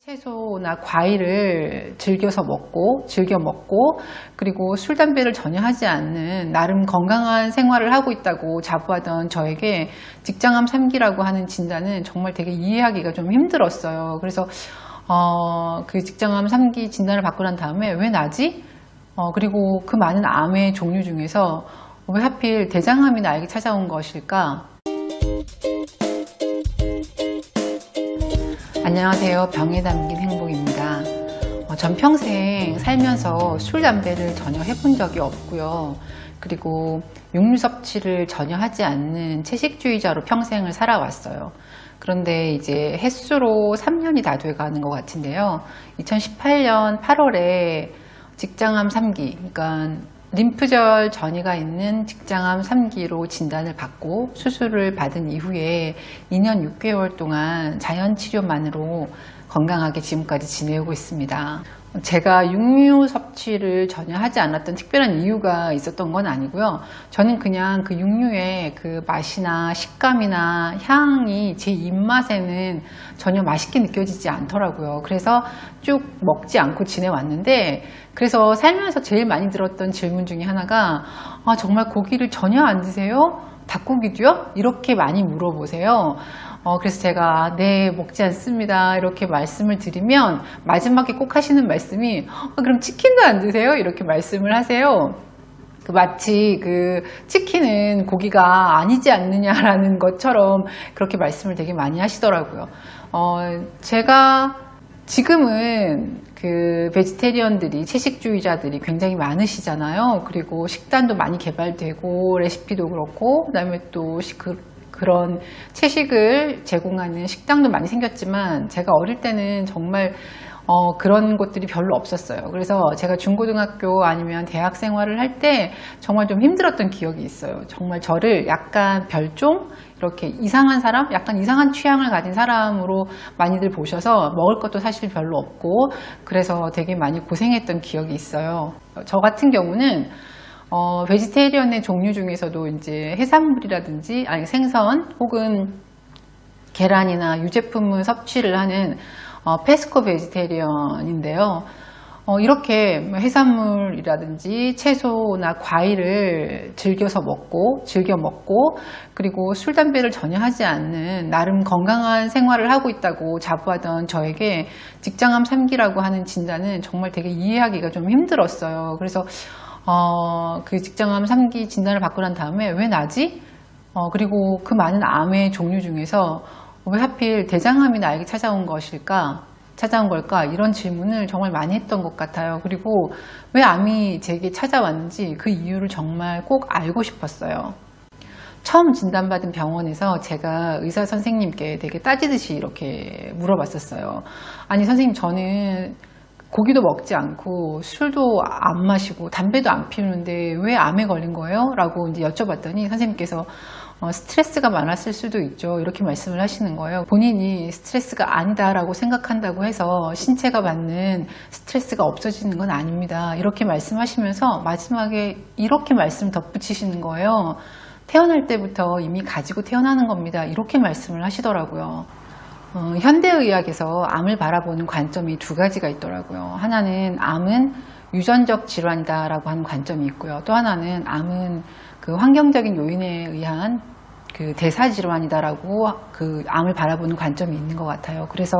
채소나 과일을 즐겨 먹고, 그리고 술, 담배를 전혀 하지 않는 나름 건강한 생활을 하고 있다고 자부하던 저에게 직장암 3기라고 하는 진단은 정말 되게 이해하기가 좀 힘들었어요. 그래서 그 직장암 3기 진단을 받고 난 다음에 왜 나지? 그리고 그 많은 암의 종류 중에서 왜 하필 대장암이 나에게 찾아온 것일까? 안녕하세요. 병에 담긴 행복입니다. 전 평생 살면서 술, 담배를 전혀 해본 적이 없고요. 그리고 육류 섭취를 전혀 하지 않는 채식주의자로 평생을 살아왔어요. 그런데 이제 햇수로 3년이 다 돼가는 것 같은데요. 2018년 8월에 직장암 3기, 그러니까 림프절 전이가 있는 직장암 3기로 진단을 받고 수술을 받은 이후에 2년 6개월 동안 자연치료만으로 건강하게 지금까지 지내고 있습니다. 제가 육류 섭취를 전혀 하지 않았던 특별한 이유가 있었던 건 아니고요. 저는 그냥 그 육류의 그 맛이나 식감이나 향이 제 입맛에는 전혀 맛있게 느껴지지 않더라고요. 그래서 쭉 먹지 않고 지내왔는데, 그래서 살면서 제일 많이 들었던 질문 중에 하나가 정말 고기를 전혀 안 드세요? 닭고기도요? 이렇게 많이 물어보세요. 그래서 제가 네, 먹지 않습니다 이렇게 말씀을 드리면 마지막에 꼭 하시는 말씀이 그럼 치킨도 안 드세요? 이렇게 말씀을 하세요. 마치 그 치킨은 고기가 아니지 않느냐라는 것처럼 그렇게 말씀을 되게 많이 하시더라고요. 제가 지금은 그 베지테리언들이, 채식주의자들이 굉장히 많으시잖아요. 그리고 식단도 많이 개발되고 레시피도 그렇고, 그다음에 또 그런 채식을 제공하는 식당도 많이 생겼지만, 제가 어릴 때는 정말 그런 곳들이 별로 없었어요. 그래서 제가 중고등학교 아니면 대학 생활을 할 때 정말 좀 힘들었던 기억이 있어요. 정말 저를 약간 별종, 이렇게 이상한 사람, 약간 이상한 취향을 가진 사람으로 많이들 보셔서 먹을 것도 사실 별로 없고, 그래서 되게 많이 고생했던 기억이 있어요. 저 같은 경우는 베지테리언의 종류 중에서도 이제 해산물이라든지 아니 생선 혹은 계란이나 유제품을 섭취를 하는 페스코 베지테리언인데요. 이렇게 해산물이라든지 채소나 과일을 즐겨 먹고, 그리고 술, 담배를 전혀 하지 않는 나름 건강한 생활을 하고 있다고 자부하던 저에게 직장암 3기라고 하는 진단은 정말 되게 이해하기가 좀 힘들었어요. 그래서 그 직장암 3기 진단을 받고 난 다음에 왜 나지? 그리고 그 많은 암의 종류 중에서 왜 하필 대장암이 나에게 찾아온 걸까? 이런 질문을 정말 많이 했던 것 같아요. 그리고 왜 암이 제게 찾아왔는지 그 이유를 정말 꼭 알고 싶었어요. 처음 진단받은 병원에서 제가 의사 선생님께 되게 따지듯이 이렇게 물어봤었어요. 아니 선생님, 저는 고기도 먹지 않고 술도 안 마시고 담배도 안 피우는데 왜 암에 걸린 거예요? 라고 이제 여쭤봤더니 선생님께서 스트레스가 많았을 수도 있죠. 이렇게 말씀을 하시는 거예요. 본인이 스트레스가 아니다라고 생각한다고 해서 신체가 받는 스트레스가 없어지는 건 아닙니다. 이렇게 말씀하시면서 마지막에 이렇게 말씀 덧붙이시는 거예요. 태어날 때부터 이미 가지고 태어나는 겁니다. 이렇게 말씀을 하시더라고요. 현대의학에서 암을 바라보는 관점이 두 가지가 있더라고요. 하나는 암은 유전적 질환이다라고 하는 관점이 있고요. 또 하나는 암은 그 환경적인 요인에 의한 그 대사질환이다라고 그 암을 바라보는 관점이 있는 것 같아요. 그래서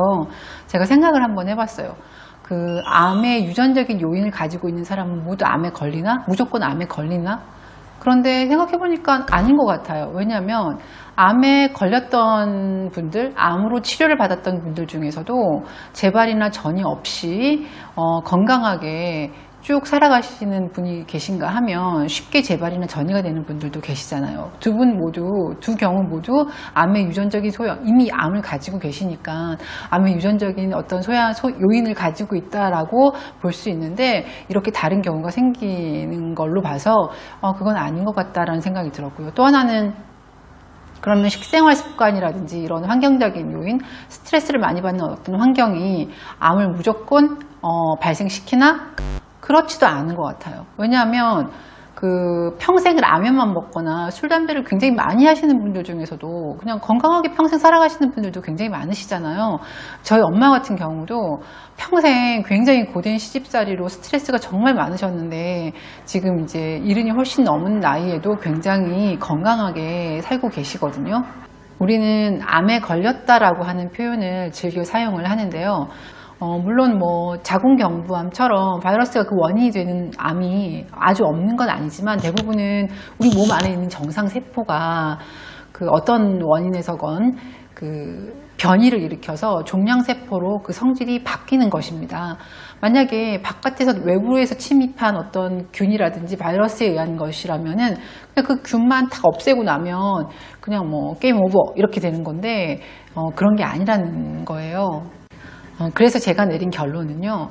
제가 생각을 한번 해봤어요. 그 암의 유전적인 요인을 가지고 있는 사람은 모두 암에 걸리나? 무조건 암에 걸리나? 그런데 생각해보니까 아닌 것 같아요. 왜냐하면 암에 걸렸던 분들, 암으로 치료를 받았던 분들 중에서도 재발이나 전이 없이 건강하게 쭉 살아가시는 분이 계신가 하면 쉽게 재발이나 전이가 되는 분들도 계시잖아요. 두 경우 모두 암의 유전적인 소양, 이미 암을 가지고 계시니까 암의 유전적인 어떤 요인을 가지고 있다라고 볼 수 있는데, 이렇게 다른 경우가 생기는 걸로 봐서 그건 아닌 것 같다라는 생각이 들었고요. 또 하나는 그러면 식생활 습관이라든지 이런 환경적인 요인, 스트레스를 많이 받는 어떤 환경이 암을 무조건 발생시키나? 그렇지도 않은 것 같아요. 왜냐하면 평생 라면만 먹거나 술, 담배를 굉장히 많이 하시는 분들 중에서도 그냥 건강하게 평생 살아가시는 분들도 굉장히 많으시잖아요. 저희 엄마 같은 경우도 평생 굉장히 고된 시집살이로 스트레스가 정말 많으셨는데 지금 이제 70이 훨씬 넘은 나이에도 굉장히 건강하게 살고 계시거든요. 우리는 암에 걸렸다라고 하는 표현을 즐겨 사용을 하는데요. 물론 자궁경부암처럼 바이러스가 그 원인이 되는 암이 아주 없는 건 아니지만 대부분은 우리 몸 안에 있는 정상세포가 어떤 원인에서건 변이를 일으켜서 종양세포로 그 성질이 바뀌는 것입니다. 만약에 바깥에서 외부에서 침입한 어떤 균이라든지 바이러스에 의한 것이라면은 그냥 그 균만 딱 없애고 나면 그냥 게임 오버 이렇게 되는 건데 그런 게 아니라는 거예요. 그래서 제가 내린 결론은요,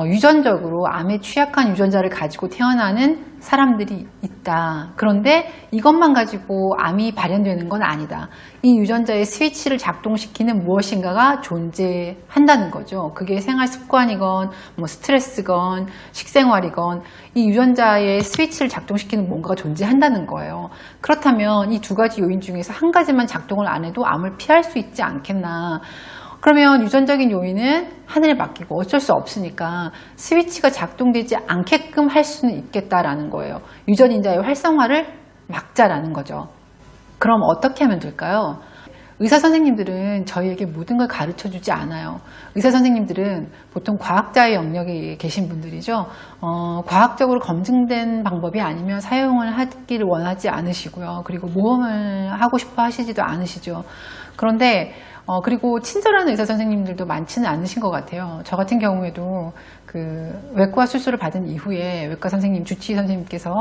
유전적으로 암에 취약한 유전자를 가지고 태어나는 사람들이 있다. 그런데 이것만 가지고 암이 발현되는 건 아니다. 이 유전자의 스위치를 작동시키는 무엇인가가 존재한다는 거죠. 그게 생활 습관이건 스트레스건 식생활이건 이 유전자의 스위치를 작동시키는 뭔가가 존재한다는 거예요. 그렇다면 이 두 가지 요인 중에서 한 가지만 작동을 안 해도 암을 피할 수 있지 않겠나. 그러면 유전적인 요인은 하늘에 맡기고 어쩔 수 없으니까 스위치가 작동되지 않게끔 할 수는 있겠다라는 거예요. 유전인자의 활성화를 막자라는 거죠. 그럼 어떻게 하면 될까요? 의사 선생님들은 저희에게 모든 걸 가르쳐 주지 않아요. 의사 선생님들은 보통 과학자의 영역에 계신 분들이죠. 과학적으로 검증된 방법이 아니면 사용을 하기를 원하지 않으시고요. 그리고 모험을 하고 싶어 하시지도 않으시죠. 그런데 그리고 친절한 의사 선생님들도 많지는 않으신 것 같아요. 저 같은 경우에도 외과 수술을 받은 이후에 외과 선생님, 주치의 선생님께서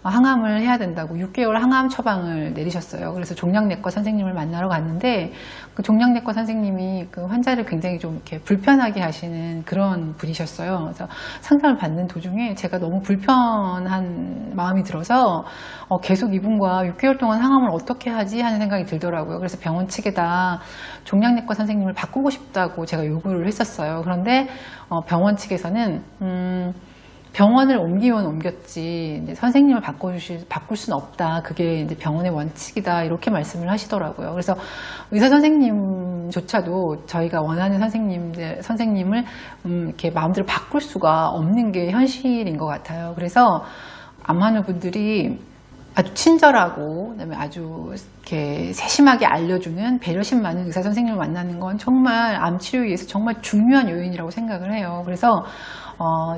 항암을 해야 된다고 6개월 항암 처방을 내리셨어요. 그래서 종양내과 선생님을 만나러 갔는데 그 종양내과 선생님이 그 환자를 굉장히 좀 이렇게 불편하게 하시는 그런 분이셨어요. 그래서 상담을 받는 도중에 제가 너무 불편한 마음이 들어서 계속 이분과 6개월 동안 항암을 어떻게 하지 하는 생각이 들더라고요. 그래서 병원 측에다 종양내과 선생님을 바꾸고 싶다고 제가 요구를 했었어요. 그런데 병원 측에서는 병원을 옮기면 옮겼지 이제 선생님을 바꿀 수는 없다. 그게 이제 병원의 원칙이다. 이렇게 말씀을 하시더라고요. 그래서 의사 선생님조차도 저희가 원하는 선생님을 이렇게 마음대로 바꿀 수가 없는 게 현실인 것 같아요. 그래서 암 환우분들이 아주 친절하고 그다음에 아주 이렇게 세심하게 알려주는 배려심 많은 의사 선생님을 만나는 건 정말 암 치료에 의해서 정말 중요한 요인이라고 생각을 해요. 그래서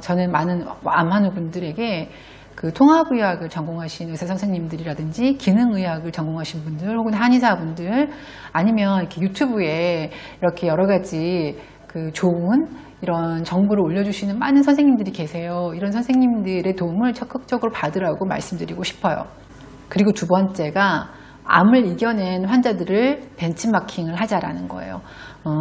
저는 많은 암 환우분들에게 그 통합의학을 전공하신 의사 선생님들이라든지 기능의학을 전공하신 분들 혹은 한의사분들 아니면 이렇게 유튜브에 이렇게 여러 가지 그 좋은 이런 정보를 올려주시는 많은 선생님들이 계세요. 이런 선생님들의 도움을 적극적으로 받으라고 말씀드리고 싶어요. 그리고 두 번째가 암을 이겨낸 환자들을 벤치마킹을 하자라는 거예요.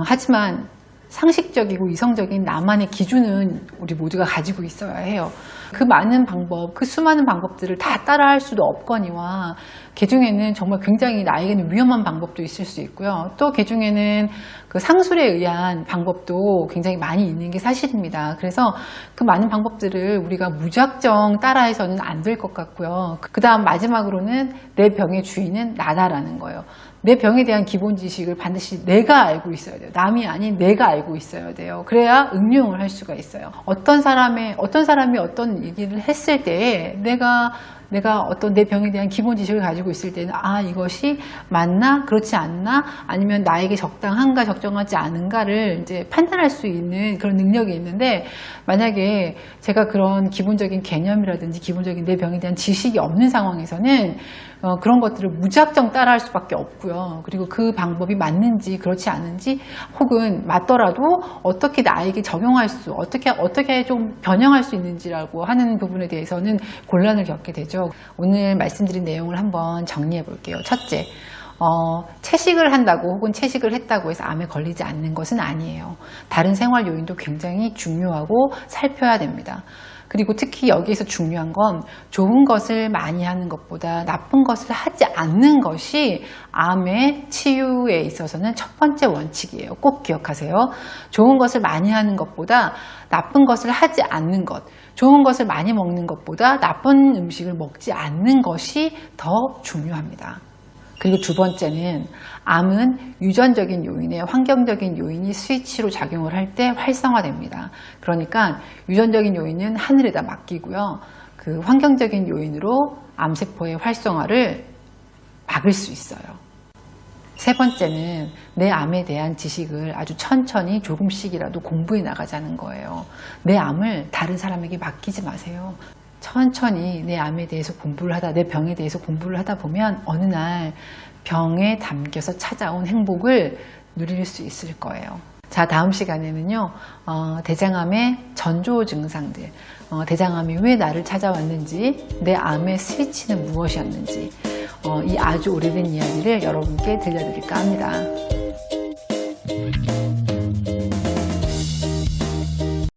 하지만 상식적이고 이성적인 나만의 기준은 우리 모두가 가지고 있어야 해요. 그 많은 방법, 그 수많은 방법들을 다 따라할 수도 없거니와 개중에는 정말 굉장히 나에게는 위험한 방법도 있을 수 있고요. 또 개중에는 그 상술에 의한 방법도 굉장히 많이 있는 게 사실입니다. 그래서 그 많은 방법들을 우리가 무작정 따라해서는 안 될 것 같고요. 그 다음 마지막으로는 내 병의 주인은 나다라는 거예요. 내 병에 대한 기본 지식을 반드시 내가 알고 있어야 돼요. 남이 아닌 내가 알고 있어야 돼요. 그래야 응용을 할 수가 있어요. 어떤 사람이 어떤 얘기를 했을 때에 내가 어떤 내 병에 대한 기본 지식을 가지고 있을 때는 이것이 맞나 그렇지 않나 아니면 나에게 적당한가 적정하지 않은가를 이제 판단할 수 있는 그런 능력이 있는데 만약에 제가 그런 기본적인 개념이라든지 기본적인 내 병에 대한 지식이 없는 상황에서는 그런 것들을 무작정 따라할 수밖에 없고요. 그리고 그 방법이 맞는지 그렇지 않은지 혹은 맞더라도 어떻게 나에게 적용할 수 어떻게 좀 변형할 수 있는지라고 하는 부분에 대해서는 곤란을 겪게 되죠. 오늘 말씀드린 내용을 한번 정리해 볼게요. 첫째, 채식을 한다고 혹은 채식을 했다고 해서 암에 걸리지 않는 것은 아니에요. 다른 생활 요인도 굉장히 중요하고 살펴야 됩니다. 그리고 특히 여기에서 중요한 건 좋은 것을 많이 하는 것보다 나쁜 것을 하지 않는 것이 암의 치유에 있어서는 첫 번째 원칙이에요. 꼭 기억하세요. 좋은 것을 많이 하는 것보다 나쁜 것을 하지 않는 것, 좋은 것을 많이 먹는 것보다 나쁜 음식을 먹지 않는 것이 더 중요합니다. 그리고 두 번째는 암은 유전적인 요인에 환경적인 요인이 스위치로 작용을 할 때 활성화됩니다. 그러니까 유전적인 요인은 하늘에다 맡기고요. 그 환경적인 요인으로 암세포의 활성화를 막을 수 있어요. 세 번째는 내 암에 대한 지식을 아주 천천히 조금씩이라도 공부해 나가자는 거예요. 내 암을 다른 사람에게 맡기지 마세요. 천천히 내 암에 대해서 공부를 하다, 내 병에 대해서 공부를 하다 보면 어느 날 병에 담겨서 찾아온 행복을 누릴 수 있을 거예요. 자, 다음 시간에는요, 대장암의 전조 증상들, 대장암이 왜 나를 찾아왔는지, 내 암의 스위치는 무엇이었는지, 이 아주 오래된 이야기를 여러분께 들려드릴까 합니다.